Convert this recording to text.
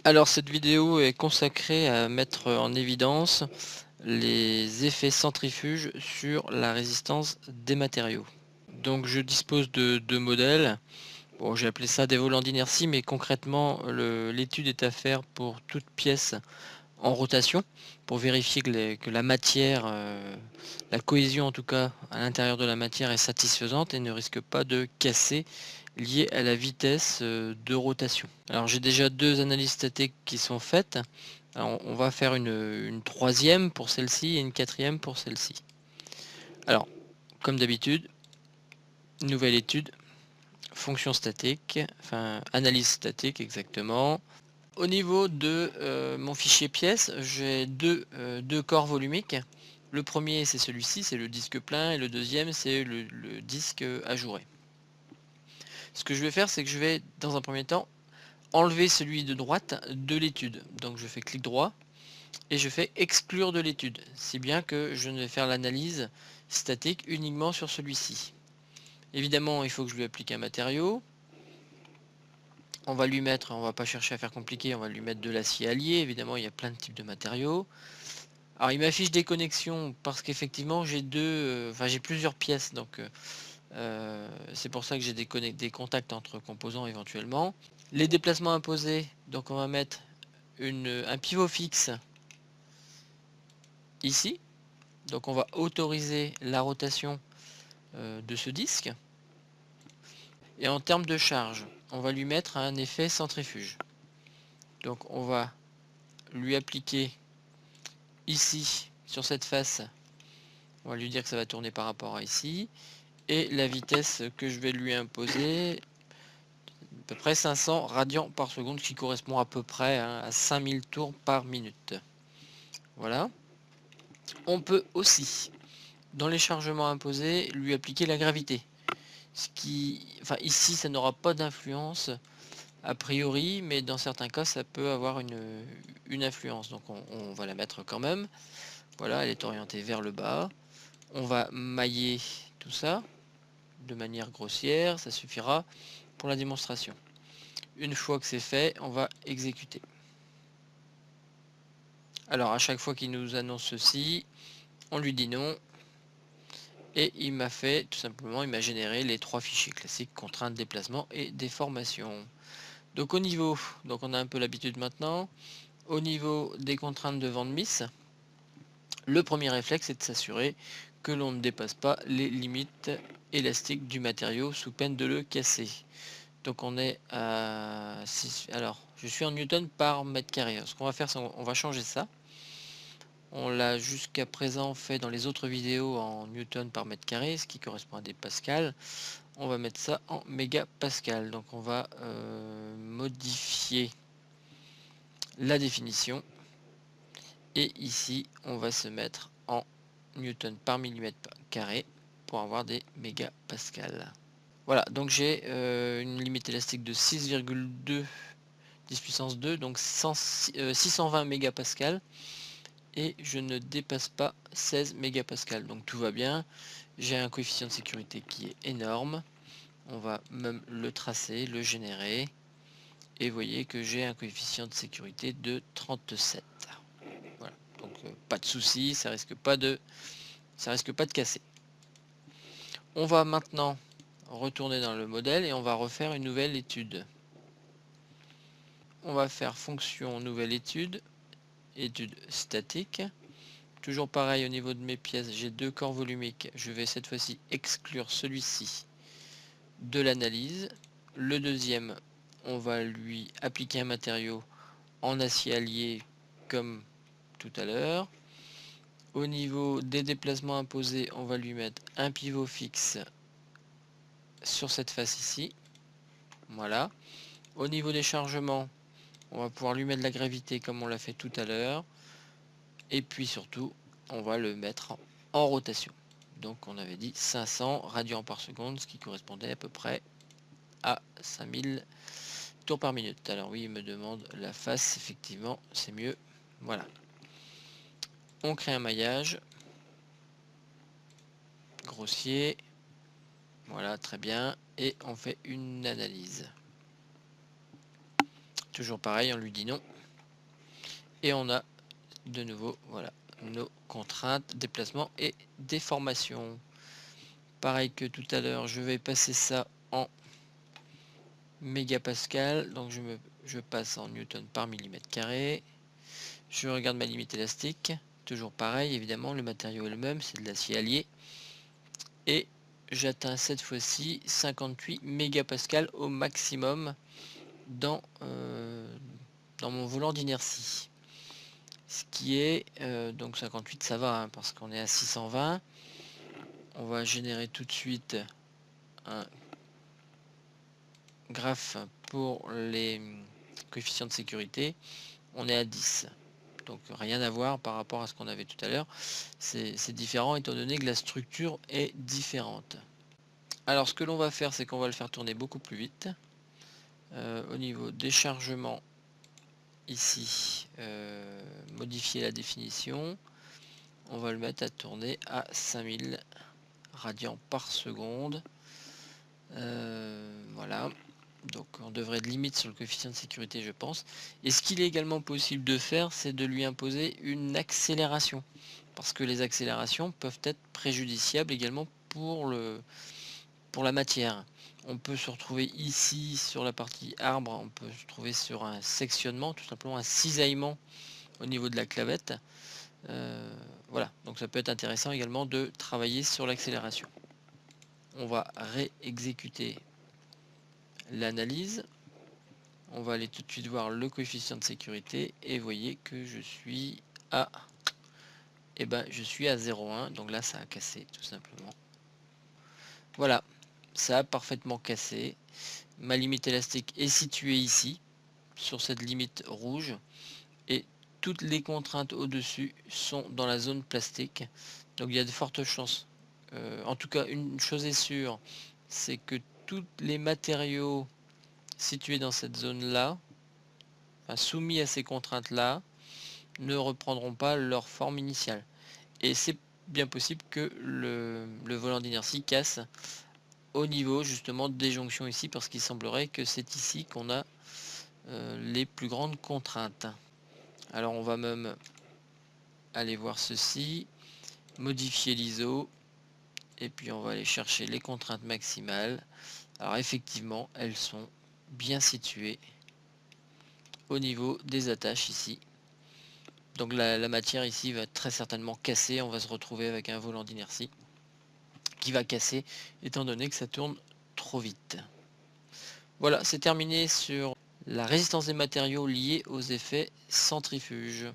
Alors cette vidéo est consacrée à mettre en évidence les effets centrifuges sur la résistance des matériaux. Donc je dispose de deux modèles. Bon, j'ai appelé ça des volants d'inertie, mais concrètement l'étude est à faire pour toute pièce en rotation, pour vérifier que la matière, la cohésion en tout cas à l'intérieur de la matière est satisfaisante et ne risque pas de casser lié à la vitesse de rotation. Alors j'ai déjà deux analyses statiques qui sont faites. Alors, on va faire une troisième pour celle-ci et une quatrième pour celle-ci. Alors, comme d'habitude, nouvelle étude, fonction statique, enfin analyse statique exactement. Au niveau de mon fichier pièces, j'ai deux corps volumiques. Le premier c'est celui-ci, c'est le disque plein, et le deuxième c'est le disque ajouré. Ce que je vais faire, c'est que je vais dans un premier temps enlever celui de droite de l'étude. Donc je fais clic droit et je fais exclure de l'étude, si bien que je ne vais faire l'analyse statique uniquement sur celui-ci. Évidemment, il faut que je lui applique un matériau. On va lui mettre, on va pas chercher à faire compliqué, on va lui mettre de l'acier allié. Évidemment, il y a plein de types de matériaux. Alors il m'affiche des connexions parce qu'effectivement j'ai j'ai plusieurs pièces, donc c'est pour ça que j'ai des contacts entre composants éventuellement. Les déplacements imposés, donc on va mettre un pivot fixe ici. Donc on va autoriser la rotation de ce disque. Et en termes de charge, on va lui mettre un effet centrifuge. Donc on va lui appliquer ici, sur cette face, on va lui dire que ça va tourner par rapport à ici. Et la vitesse que je vais lui imposer, à peu près 500 radians par seconde, ce qui correspond à peu près à 5000 tours par minute. Voilà. On peut aussi, dans les chargements imposés, lui appliquer la gravité. Enfin ici, ça n'aura pas d'influence a priori, mais dans certains cas, ça peut avoir une influence. Donc on va la mettre quand même. Voilà, elle est orientée vers le bas. On va mailler tout ça de manière grossière, ça suffira pour la démonstration. Une fois que c'est fait, on va exécuter. Alors à chaque fois qu'il nous annonce ceci, on lui dit non. Et il m'a fait, tout simplement, il m'a généré les trois fichiers classiques, contraintes, déplacement et déformation. Donc au niveau, donc on a un peu l'habitude maintenant, au niveau des contraintes de Van Miss, le premier réflexe est de s'assurer que l'on ne dépasse pas les limites élastiques du matériau sous peine de le casser. Donc on est à 6, alors je suis en newton par mètre carré. Ce qu'on va faire, c'est on va changer ça. On l'a jusqu'à présent fait dans les autres vidéos en newton par mètre carré, ce qui correspond à des pascals. On va mettre ça en mégapascal. Donc on va modifier la définition. Et ici, on va se mettre en newton par millimètre carré pour avoir des mégapascals. Voilà, donc j'ai une limite élastique de 6,2 10 puissance 2, donc 620 mégapascals. Et je ne dépasse pas 16 mégapascals. Donc tout va bien. J'ai un coefficient de sécurité qui est énorme. On va même le tracer, le générer. Et vous voyez que j'ai un coefficient de sécurité de 37. Voilà, donc pas de souci, ça risque pas de casser. On va maintenant retourner dans le modèle et on va refaire une nouvelle étude. On va faire fonction nouvelle étude, étude statique. Toujours pareil au niveau de mes pièces, j'ai deux corps volumiques. Je vais cette fois-ci exclure celui-ci de l'analyse. Le deuxième, on va lui appliquer un matériau en acier allié comme tout à l'heure. Au niveau des déplacements imposés, on va lui mettre un pivot fixe sur cette face ici. Voilà. Au niveau des chargements, on va pouvoir lui mettre la gravité comme on l'a fait tout à l'heure. Et puis surtout, on va le mettre en rotation. Donc on avait dit 500 radians par seconde, ce qui correspondait à peu près à 5000 tours par minute. Alors oui, il me demande la face, effectivement, c'est mieux. Voilà. On crée un maillage grossier. Voilà, très bien. Et on fait une analyse. Toujours pareil, on lui dit non. Et on a de nouveau, voilà, nos contraintes, déplacement et déformation. Pareil que tout à l'heure, je vais passer ça en mégapascal. Donc je passe en newton par millimètre carré. Je regarde ma limite élastique. Toujours pareil, évidemment, le matériau est le même, c'est de l'acier allié. Et j'atteins cette fois-ci 58 mégapascal au maximum dans mon volant d'inertie. Ce qui est, donc 58 ça va, hein, parce qu'on est à 620. On va générer tout de suite un graphe pour les coefficients de sécurité. On est à 10. Donc rien à voir par rapport à ce qu'on avait tout à l'heure. C'est différent étant donné que la structure est différente. Alors ce que l'on va faire, c'est qu'on va le faire tourner beaucoup plus vite. Au niveau des chargements, ici, modifier la définition. On va le mettre à tourner à 5000 radians par seconde. Voilà. Donc on devrait être limite sur le coefficient de sécurité, je pense. Et ce qu'il est également possible de faire, c'est de lui imposer une accélération. Parce que les accélérations peuvent être préjudiciables également pour la matière. On peut se retrouver ici sur la partie arbre, on peut se trouver sur un sectionnement, tout simplement un cisaillement au niveau de la clavette. Voilà, donc ça peut être intéressant également de travailler sur l'accélération. On va réexécuter l'analyse. On va aller tout de suite voir le coefficient de sécurité et voyez que je suis à je suis à 0,1, donc là ça a cassé tout simplement. Voilà, ça a parfaitement cassé. Ma limite élastique est située ici, sur cette limite rouge, et toutes les contraintes au-dessus sont dans la zone plastique. Donc il y a de fortes chances. En tout cas, une chose est sûre, c'est que tous les matériaux situés dans cette zone-là, enfin, soumis à ces contraintes-là, ne reprendront pas leur forme initiale. Et c'est bien possible que le volant d'inertie casse au niveau justement des jonctions ici, parce qu'il semblerait que c'est ici qu'on a les plus grandes contraintes. Alors on va même aller voir ceci, modifier l'ISO, et puis on va aller chercher les contraintes maximales. Alors effectivement, elles sont bien situées au niveau des attaches ici. Donc la matière ici va très certainement casser, on va se retrouver avec un volant d'inertie qui va casser étant donné que ça tourne trop vite. Voilà, c'est terminé sur la résistance des matériaux liés aux effets centrifuges.